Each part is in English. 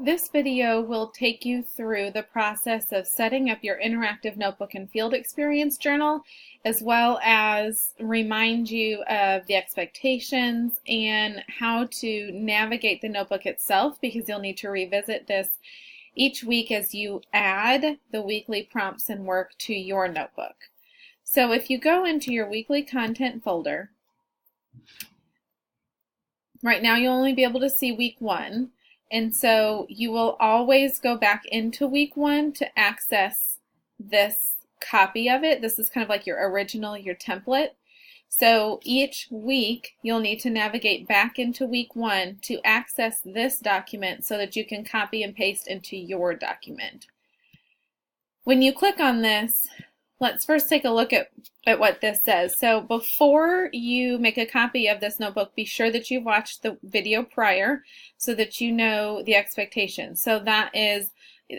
This video will take you through the process of setting up your interactive notebook and field experience journal, as well as remind you of the expectations and how to navigate the notebook itself, because you'll need to revisit this each week as you add the weekly prompts and work to your notebook. So if you go into your weekly content folder, right now you'll only be able to see week 1. And so you will always go back into week 1 to access this copy of it. This is kind of like your original, your template. So each week you'll need to navigate back into week 1 to access this document so that you can copy and paste into your document. When you click on this, let's first take a look at what this says. So before you make a copy of this notebook, be sure that you've watched the video prior so that you know the expectations. So that is,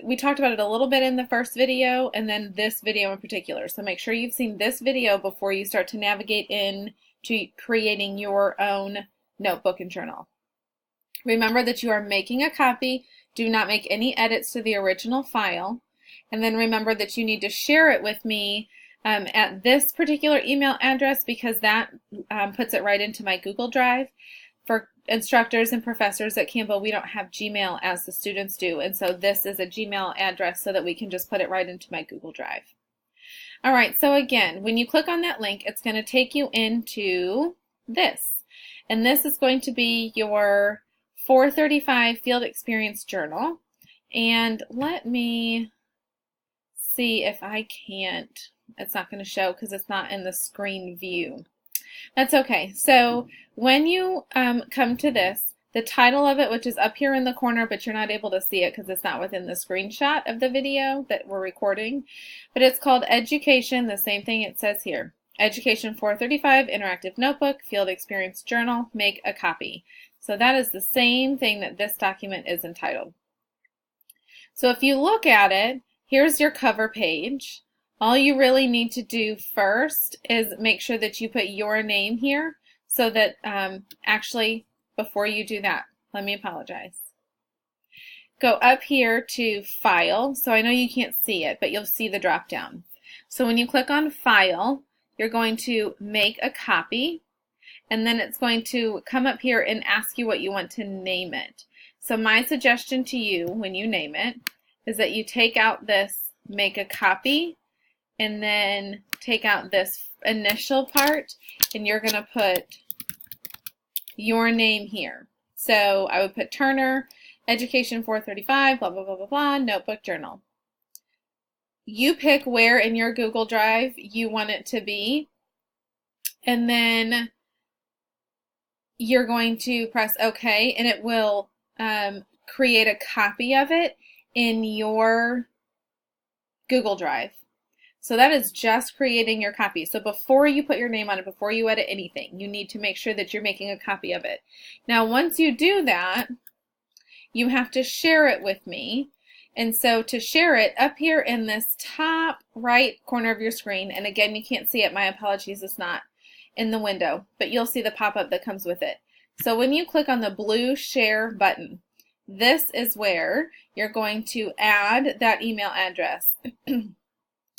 we talked about it a little bit in the first video and then this video in particular. So make sure you've seen this video before you start to navigate into creating your own notebook and journal. Remember that you are making a copy. Do not make any edits to the original file. And then remember that you need to share it with me at this particular email address, because that puts it right into my Google Drive. For instructors and professors at Campbell, we don't have Gmail as the students do, and so this is a Gmail address so that we can just put it right into my Google Drive. All right, so again, when you click on that link, it's going to take you into this. And this is going to be your 435 Field Experience Journal. And let me see if I can't. It's not going to show because it's not in the screen view. That's okay. So when you come to this, the title of it, which is up here in the corner, but you're not able to see it because it's not within the screenshot of the video that we're recording, but it's called Education, the same thing it says here. Education 435 Interactive Notebook, Field Experience Journal, make a copy. So that is the same thing that this document is entitled. So if you look at it, here's your cover page. All you really need to do first is make sure that you put your name here, so that actually before you do that, let me apologize. Go up here to File. So I know you can't see it, but you'll see the drop down. So when you click on File, you're going to make a copy, and then it's going to come up here and ask you what you want to name it. So my suggestion to you when you name it is that you take out this make a copy and then take out this initial part, and you're going to put your name here. So I would put Turner, Education 435, blah, blah, blah, blah, blah, Notebook Journal. You pick where in your Google Drive you want it to be, and then you're going to press OK, and it will create a copy of it in your Google Drive. So that is just creating your copy. So before you put your name on it, before you edit anything, you need to make sure that you're making a copy of it. Now once you do that, you have to share it with me. And so to share it, up here in this top right corner of your screen, and again you can't see it, my apologies, it's not in the window, but you'll see the pop-up that comes with it. So when you click on the blue share button, this is where you're going to add that email address.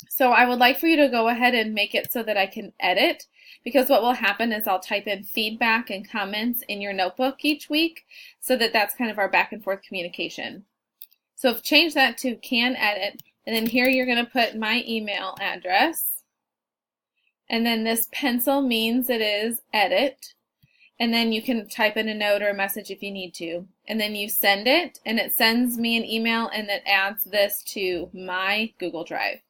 So I would like for you to go ahead and make it so that I can edit, because what will happen is I'll type in feedback and comments in your notebook each week, so that that's kind of our back and forth communication. So change that to can edit, and then here you're going to put my email address, and then this pencil means it is edit. And then you can type in a note or a message if you need to. And then you send it, and it sends me an email, and it adds this to my Google Drive.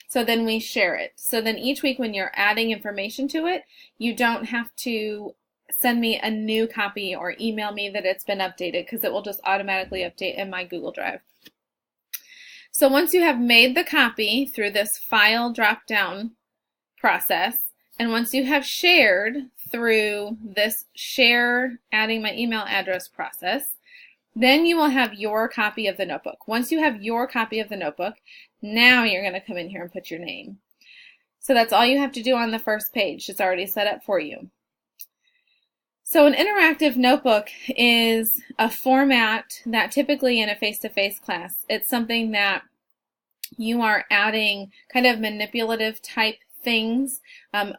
So then we share it. So then each week when you're adding information to it, you don't have to send me a new copy or email me that it's been updated, because it will just automatically update in my Google Drive. So once you have made the copy through this file drop-down process, and once you have shared through this share adding my email address process, then you will have your copy of the notebook. Once you have your copy of the notebook, now you're going to come in here and put your name. So that's all you have to do on the first page. It's already set up for you. So an interactive notebook is a format that typically in a face-to-face class, it's something that you are adding kind of manipulative type things,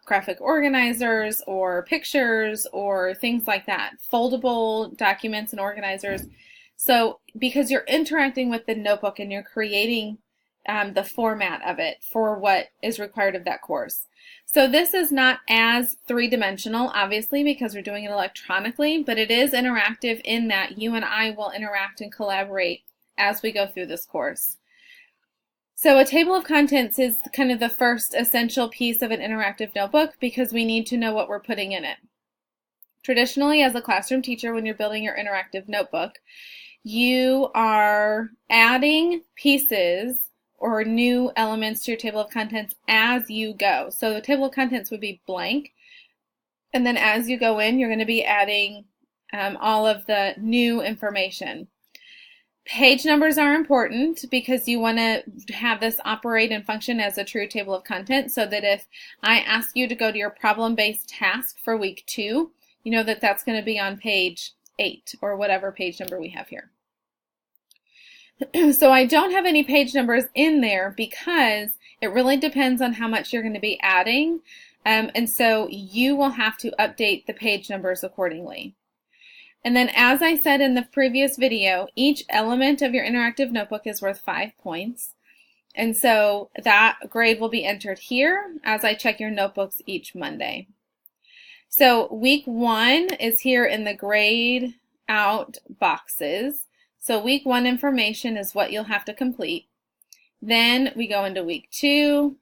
graphic organizers or pictures or things like that, foldable documents and organizers. So because you're interacting with the notebook and you're creating the format of it for what is required of that course. So this is not as three-dimensional, obviously, because we're doing it electronically, but it is interactive in that you and I will interact and collaborate as we go through this course. So a table of contents is kind of the first essential piece of an interactive notebook because we need to know what we're putting in it. Traditionally, as a classroom teacher, when you're building your interactive notebook, you are adding pieces or new elements to your table of contents as you go. So the table of contents would be blank, and then as you go in, you're going to be adding all of the new information. Page numbers are important because you want to have this operate and function as a true table of contents so that if I ask you to go to your problem-based task for week 2, you know that that's going to be on page 8 or whatever page number we have here. So I don't have any page numbers in there because it really depends on how much you're going to be adding, and so you will have to update the page numbers accordingly. And then as I said in the previous video, each element of your interactive notebook is worth 5 points. And so that grade will be entered here as I check your notebooks each Monday. So week 1 is here in the grade out boxes. So week 1 information is what you'll have to complete. Then we go into week 2,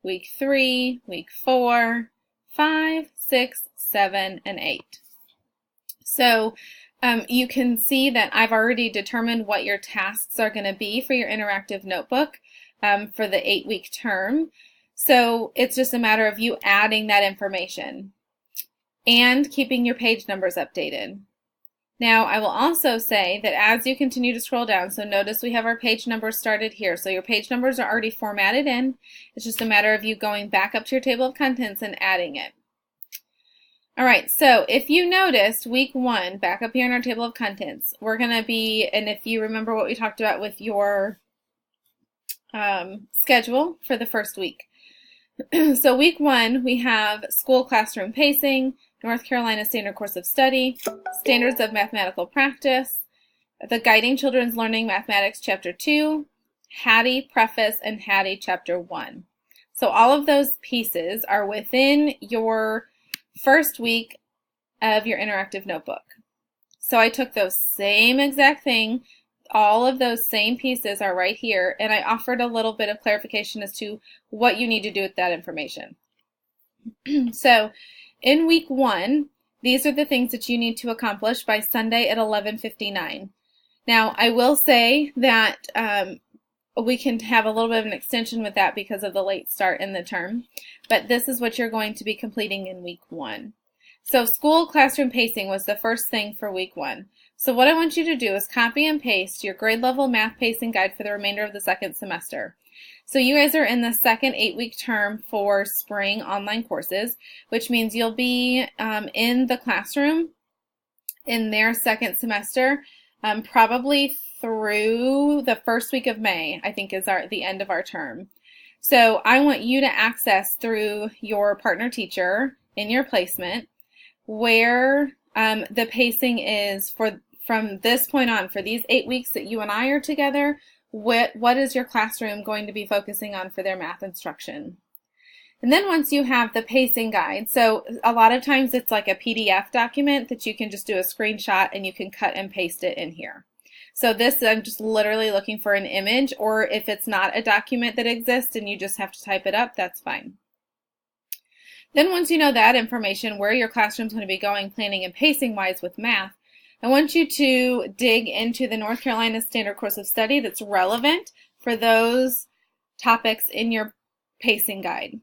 week 3, week 4, 5, 6, 7, and 8. So you can see that I've already determined what your tasks are going to be for your interactive notebook for the 8-week term. So it's just a matter of you adding that information and keeping your page numbers updated. Now, I will also say that as you continue to scroll down, so notice we have our page numbers started here. So your page numbers are already formatted in. It's just a matter of you going back up to your table of contents and adding it. All right, so if you noticed week 1, back up here in our table of contents, we're going to be, and if you remember what we talked about with your schedule for the first week. So week 1, we have school classroom pacing, North Carolina Standard Course of Study, Standards of Mathematical Practice, the Guiding Children's Learning Mathematics Chapter 2, Hattie Preface, and Hattie Chapter 1. So all of those pieces are within your first week of your interactive notebook. So I took those same exact thing, all of those same pieces are right here, and I offered a little bit of clarification as to what you need to do with that information. So in week 1, these are the things that you need to accomplish by Sunday at 11:59. Now, I will say that we can have a little bit of an extension with that because of the late start in the term, but this is what you're going to be completing in week 1. So school classroom pacing was the first thing for week 1. So what I want you to do is copy and paste your grade level math pacing guide for the remainder of the second semester. So you guys are in the second 8-week term for spring online courses, which means you'll be in the classroom in their second semester, probably through the first week of May, I think is the end of our term. So I want you to access through your partner teacher in your placement where the pacing is from this point on for these 8 weeks that you and I are together. What is your classroom going to be focusing on for their math instruction? And then once you have the pacing guide, so a lot of times it's like a PDF document that you can just do a screenshot and you can cut and paste it in here. So this, I'm just literally looking for an image, or if it's not a document that exists and you just have to type it up, that's fine. Then once you know that information, where your classroom's going to be going planning and pacing wise with math, I want you to dig into the North Carolina Standard Course of Study that's relevant for those topics in your pacing guide.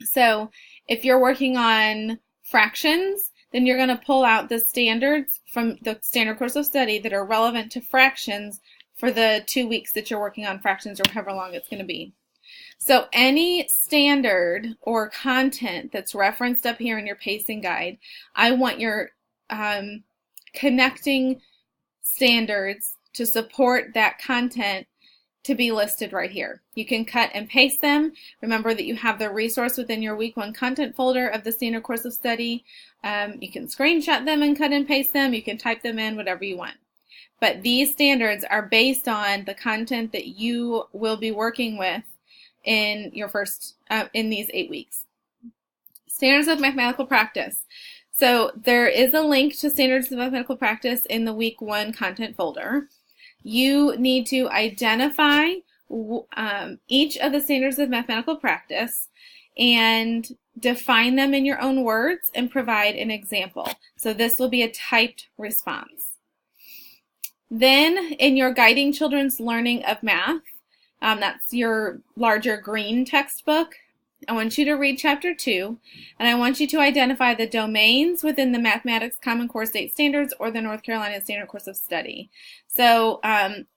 So if you're working on fractions, then you're going to pull out the standards from the Standard Course of Study that are relevant to fractions for the 2 weeks that you're working on fractions or however long it's going to be. So any standard or content that's referenced up here in your pacing guide, I want your connecting standards to support that content to be listed right here. You can cut and paste them. Remember that you have the resource within your week 1 content folder of the standard course of study. You can screenshot them and cut and paste them. You can type them in, whatever you want. But these standards are based on the content that you will be working with in your in these 8 weeks. Standards of mathematical practice. So there is a link to standards of mathematical practice in the week 1 content folder. You need to identify each of the standards of mathematical practice and define them in your own words and provide an example. So this will be a typed response. Then in your Guiding Children's Learning of Math, that's your larger green textbook, I want you to read Chapter 2, and I want you to identify the domains within the Mathematics Common Core State Standards or the North Carolina Standard Course of Study. So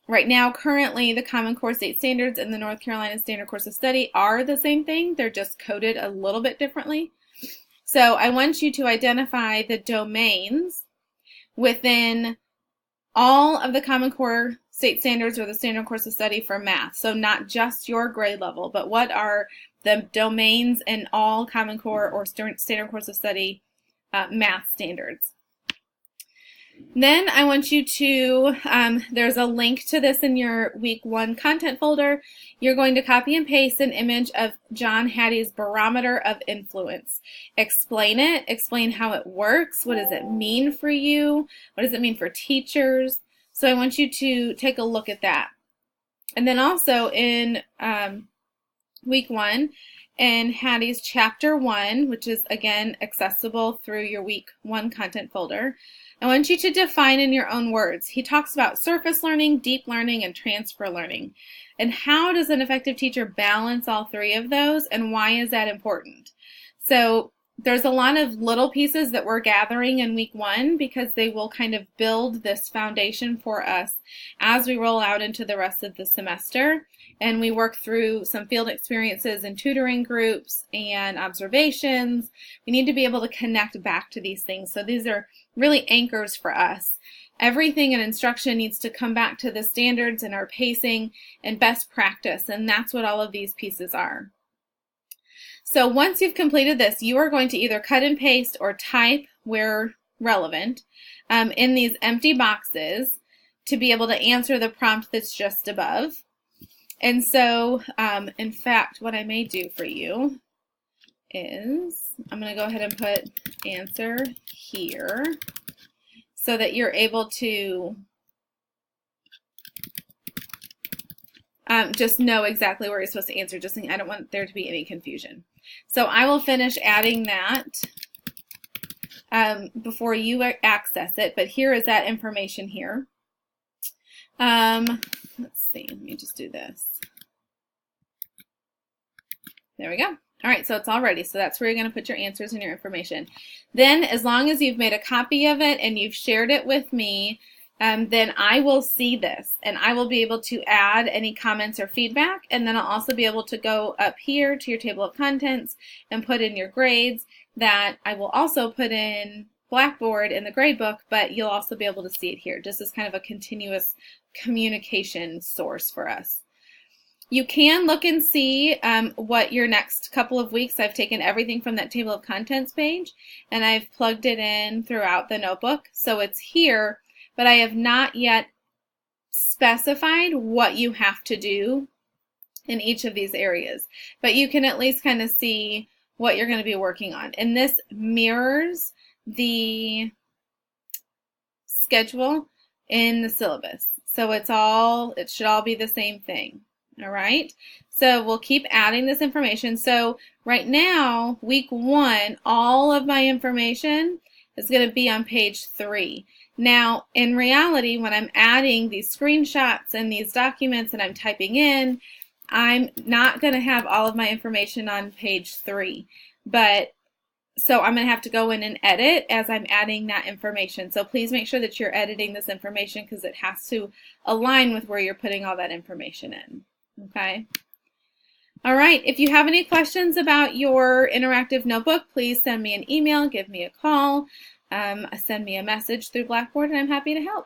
right now, currently, the Common Core State Standards and the North Carolina Standard Course of Study are the same thing. They're just coded a little bit differently. So I want you to identify the domains within all of the Common Core State Standards or the Standard Course of Study for math. So not just your grade level, but what are the domains in all Common Core or Standard Course of Study math standards. Then I want you to, there's a link to this in your week 1 content folder. You're going to copy and paste an image of John Hattie's Barometer of Influence. Explain it, explain how it works, what does it mean for you, what does it mean for teachers. So I want you to take a look at that. And then also in week 1 in Hattie's Chapter 1, which is again accessible through your week 1 content folder, I want you to define in your own words. He talks about surface learning, deep learning, and transfer learning. And how does an effective teacher balance all 3 of those, and why is that important? So there's a lot of little pieces that we're gathering in week 1 because they will kind of build this foundation for us as we roll out into the rest of the semester. And we work through some field experiences and tutoring groups and observations. We need to be able to connect back to these things. So these are really anchors for us. Everything in instruction needs to come back to the standards and our pacing and best practice, and that's what all of these pieces are. So once you've completed this, you are going to either cut and paste or type where relevant in these empty boxes to be able to answer the prompt that's just above. And so, in fact, what I may do for you is I'm going to go ahead and put answer here so that you're able to just know exactly where you're supposed to answer. Just I don't want there to be any confusion. So I will finish adding that before you access it, but here is that information here. Let's see, let me just do this. There we go. All right, so it's all ready. So that's where you're going to put your answers and your information. Then as long as you've made a copy of it and you've shared it with me, then I will see this and I will be able to add any comments or feedback, and then I'll also be able to go up here to your table of contents and put in your grades that I will also put in Blackboard in the grade book, but you'll also be able to see it here just as kind of a continuous communication source for us. You can look and see what your next couple of weeks, I've taken everything from that table of contents page and I've plugged it in throughout the notebook. So it's here, but I have not yet specified what you have to do in each of these areas. But you can at least kind of see what you're going to be working on. And this mirrors the schedule in the syllabus. So it should all be the same thing. All right, so we'll keep adding this information. So right now, week 1, all of my information is going to be on page 3. Now, in reality, when I'm adding these screenshots and these documents and I'm typing in, I'm not going to have all of my information on page 3. So I'm going to have to go in and edit as I'm adding that information. So please make sure that you're editing this information because it has to align with where you're putting all that information in. Okay. All right, if you have any questions about your interactive notebook, please send me an email, give me a call, send me a message through Blackboard, and I'm happy to help.